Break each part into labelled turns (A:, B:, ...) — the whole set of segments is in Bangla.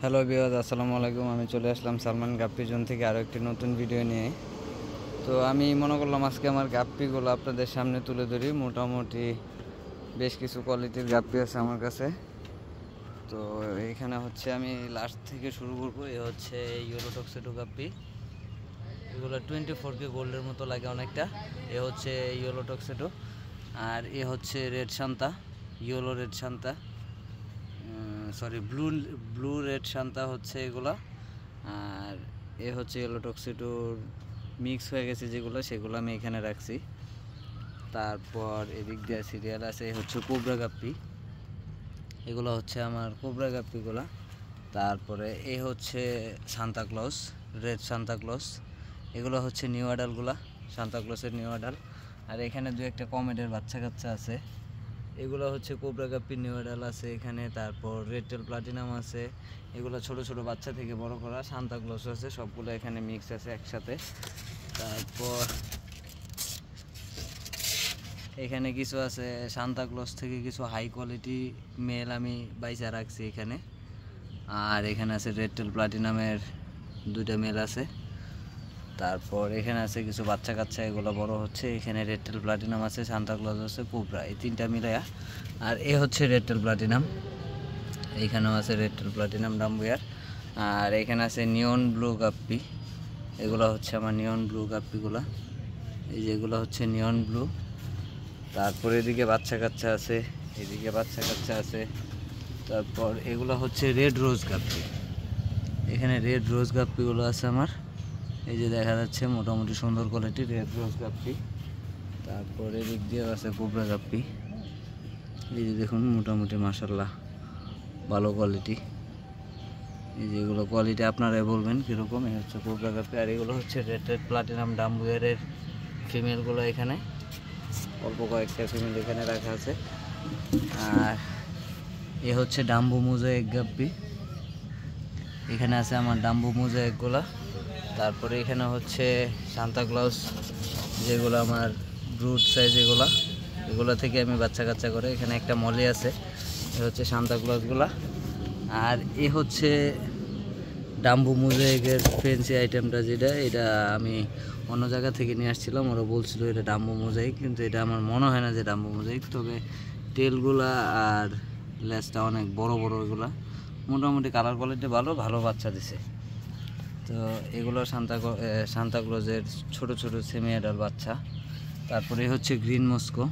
A: হ্যালো ভিউয়ার্স, আসসালামু আলাইকুম। আমি চলে আসলাম সালমান গাপ্পি জোন থেকে আরও একটি নতুন ভিডিও নিয়ে। তো আমি মনে করলাম আজকে আমার গাপ্পিগুলো আপনাদের সামনে তুলে ধরি। মোটামুটি বেশ কিছু কোয়ালিটির গাপ্পি আছে আমার কাছে। তো এইখানে হচ্ছে আমি লাস্ট থেকে শুরু করবো। এ হচ্ছে ইয়েলো টক্সেটো গাপ্পি, এগুলো 24K গোল্ডের মতো লাগে অনেকটা। এ হচ্ছে ইয়েলো টক্সেটো, আর এ হচ্ছে red Shanta, yellow red Shanta, sorry blue red Shanta হচ্ছে এগুলো। আর এ হচ্ছে ইয়েলো টক্সিটোর মিক্স হয়ে গেছে যেগুলো, সেগুলো আমি এখানে রাখছি। তারপর এদিক দিয়ে সিরিয়াল আছে হচ্ছে কোবরা গাপ্পি, এগুলো হচ্ছে আমার কোবরা গাপ্পিগুলো। তারপরে এ হচ্ছে সান্তাক্লজ, রেড সান্তাক্লজ, এগুলো হচ্ছে নিউ অ্যাডালগুলা, সান্তাক্লজের নিউ অ্যাডাল। আর এখানে দু একটা কমেডের বাচ্চা কাচ্চা আছে, এগুলো হচ্ছে কোবরা গাপ্পি নিউ অ্যাডাল আছে এখানে। তারপর রেড টেল প্লাটিনাম আছে, এগুলো ছোট ছোট বাচ্চা থেকে বড় করা। সান্তাক্লজ আছে, সবগুলো এখানে মিক্স আছে একসাথে। তারপর এখানে কিছু আছে সান্তাক্লজ থেকে কিছু হাই কোয়ালিটি মেল আমি বাইচা রাখছি এখানে। আর এখানে আছে রেড টেল প্লাটিনামের দুইটা মেল আছে। তারপর এখানে আছে কিছু বাচ্চা কাচ্চা, এগুলো বড় হচ্ছে। এখানে রেড টেল প্লাটিনাম আছে, সান্তাক্লজ আছে, কোবরা, এই তিনটা মিলাইয়া। আর এ হচ্ছে রেড টেল প্লাটিনাম, এইখানেও আছে রেড টেল প্লাটিনাম ডাম্বুয়ার। আর এখানে আছে নিয়ন ব্লু গাপ্পি, এগুলো হচ্ছে আমার নিয়ন ব্লু গাপ্পিগুলো, এই যেগুলো হচ্ছে নিয়ন ব্লু। তারপর এদিকে বাচ্চা কাচ্চা আছে, এদিকে বাচ্চা কাচ্চা আছে। তারপর এগুলো হচ্ছে রেড রোজ গাপ্পি, এখানে রেড রোজ গাপ্পিগুলো আছে আমার, এই যে দেখা যাচ্ছে মোটামুটি সুন্দর কোয়ালিটির রেড রোজ গাপ্পি। তারপর এদিক দিয়েও আছে কোবরা গাপ্পি, এই যে দেখুন মোটামুটি মাশাআল্লাহ ভালো কোয়ালিটি। এই যে এগুলো কোয়ালিটি আপনারাই বলবেন কীরকম। এই হচ্ছে কোবরা গাপ্পি। আর এগুলো হচ্ছে রেড টেল প্লাটিনাম ডাম্বুয়ারের ফিমেলগুলো, এখানে অল্প কয়েকটা ফিমেল এখানে রাখা আছে। আর এ হচ্ছে ডাম্বু মোজাইক গাপ্পি, এখানে আছে আমার ডাম্বু মোজাইকগুলা। তারপরে এখানে হচ্ছে সান্তাক্লজ, যেগুলো আমার ব্রুড সাইজ, এগুলো থেকে আমি বাচ্চা কাচ্চা করে। এখানে একটা মলি আছে, এ হচ্ছে সান্তাক্লজগুলা। আর এ হচ্ছে ডাম্বু মোজাইকের ফ্যান্সি আইটেমটা, যেটা এটা আমি অন্য জায়গা থেকে নিয়ে আসছিলাম। ওরা বলছিল এটা ডাম্বু মোজাইক, কিন্তু এটা আমার মনে হয় না যে ডাম্বু মোজাইক। তবে টেলগুলা আর লেজটা অনেক বড় বড়, এগুলা মোটামুটি কালার কোয়ালিটি ভালো, ভালো বাচ্চা দিছে। তো এগুলো সান্তাক্লজের ছোট ছোট সেমি অ্যাডাল্ট বাচ্চা। তারপরে হচ্ছে গ্রিন মস্কো,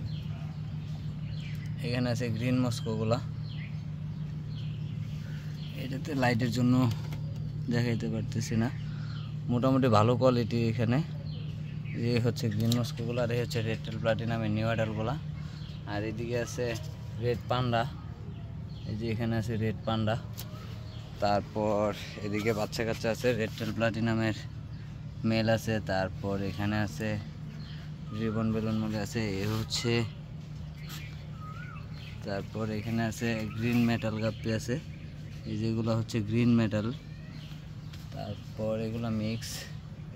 A: এখানে আছে গ্রিন মস্কোগুলা, এটাতে লাইটের জন্য দেখাইতে পারতেছি না, মোটামুটি ভালো কোয়ালিটি এখানে। এই হচ্ছে গ্রিন মস্কোগুলো, আর এই হচ্ছে রেড টেল প্লাটিনামের নিউ অ্যাডালগুলা। আর এদিকে আছে রেড পান্ডা, এই যে এখানে আছে রেড পান্ডা। তারপর এদিকে বাচ্চা কাচ্চা আছে, রেড টেল প্লাটিনামের মেল আছে। তারপর এখানে আছে রিবন বেলুন মলে আছে, এ হচ্ছে। তারপর এখানে আছে গ্রিন মেটাল গাপ্পি আছে, এই যেগুলো হচ্ছে গ্রিন মেটাল। তারপর এগুলো মিক্স,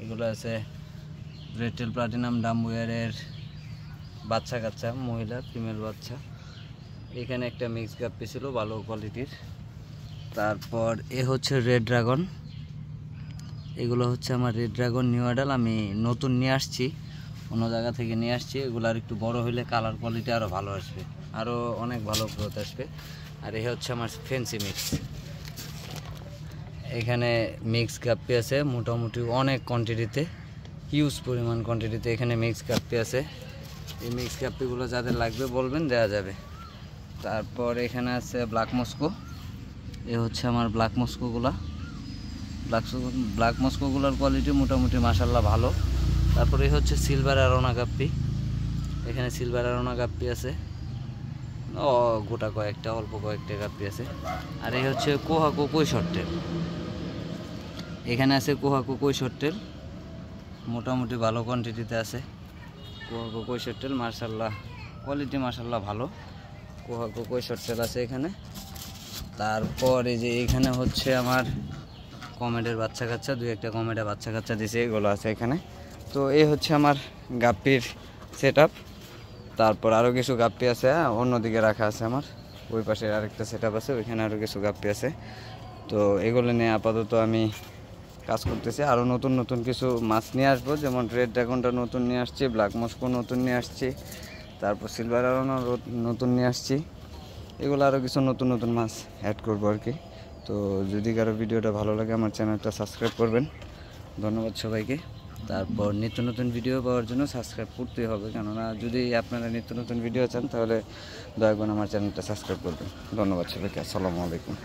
A: এগুলো আছে রেড টেল প্লাটিনাম ডাম্বুয়ারের বাচ্চা কাচ্চা, মহিলা ফিমেল বাচ্চা। এখানে একটা মিক্স গাপ্পি ছিল ভালো কোয়ালিটির। তারপর এ হচ্ছে রেড ড্রাগন, এগুলো হচ্ছে আমার রেড ড্রাগন নিউ অ্যাডাল, আমি নতুন নিয়ে আসছি, অন্য জায়গা থেকে নিয়ে আসছি। এগুলো আর একটু বড় হলে কালার কোয়ালিটি আরও ভালো আসবে, আরও অনেক ভালো গ্রোথ আসবে। আর এ হচ্ছে আমার ফ্যান্সি মিক্স, এখানে মিক্স গাপ্পি আছে মোটামুটি অনেক কোয়ান্টিটিতে, হিউজ পরিমাণ কোয়ান্টিটিতে এখানে মিক্স গাপ্পি আছে। এই মিক্স গাপ্পিগুলো যাদের লাগবে বলবেন, দেওয়া যাবে। তারপর এখানে আছে ব্ল্যাক মস্কো, এ হচ্ছে আমার ব্ল্যাক মস্কোগুলা, ব্ল্যাক মস্কোগুলোর কোয়ালিটি মোটামুটি মাশাআল্লাহ ভালো। তারপরে এই হচ্ছে সিলভার অ্যারোনা গাপ্পি, এখানে সিলভার অ্যারোনা গাপ্পি আছে গোটা কয়েকটা, অল্প কয়েকটা গাপ্পি আছে। আর এই হচ্ছে কোহাকো কৈশোরটেল, এখানে আছে কোহাকো কৈশোরটেল, মোটামুটি ভালো কোয়ান্টিটিতে আছে কোহাকো কৈশোরটেল, মাশাআল্লাহ কোয়ালিটি মাশাআল্লাহ ভালো। কোহাকো কৈশোরটেল আছে এখানে। তারপর এই যে এখানে হচ্ছে আমার কমেডের বাচ্চা কাচ্চা, দুই একটা কমেডের বাচ্চা কাচ্চা দিছে, এগুলো আছে এখানে। তো এই হচ্ছে আমার গাপ্পির সেট আপ। তারপর আরও কিছু গাপ্পি আছে অন্যদিকে রাখা আছে আমার, ওই পাশে আরেকটা সেট আপ আছে, ওইখানে আরও কিছু গাপ্পি আছে। তো এগুলো নিয়ে আপাতত আমি কাজ করতেছি। আরও নতুন নতুন কিছু মাছ নিয়ে আসবো, যেমন রেড ড্রাগনটা নতুন নিয়ে আসছি, ব্ল্যাক মস্কো নতুন নিয়ে আসছি, তারপর সিলভার আরনও নতুন নিয়ে আসছি। এগুলো আরও কিছু নতুন নতুন মাছ অ্যাড করবো আর কি। তো যদি কারো ভিডিওটা ভালো লাগে আমার চ্যানেলটা সাবস্ক্রাইব করবেন। ধন্যবাদ সবাইকে। তারপর নিত্য নতুন ভিডিও পাওয়ার জন্য সাবস্ক্রাইব করতেই হবে, কেননা যদি আপনারা নিত্য নতুন ভিডিও চান তাহলে দয়া করে আমার চ্যানেলটা সাবস্ক্রাইব করবেন। ধন্যবাদ সবাইকে। আসসালামু আলাইকুম।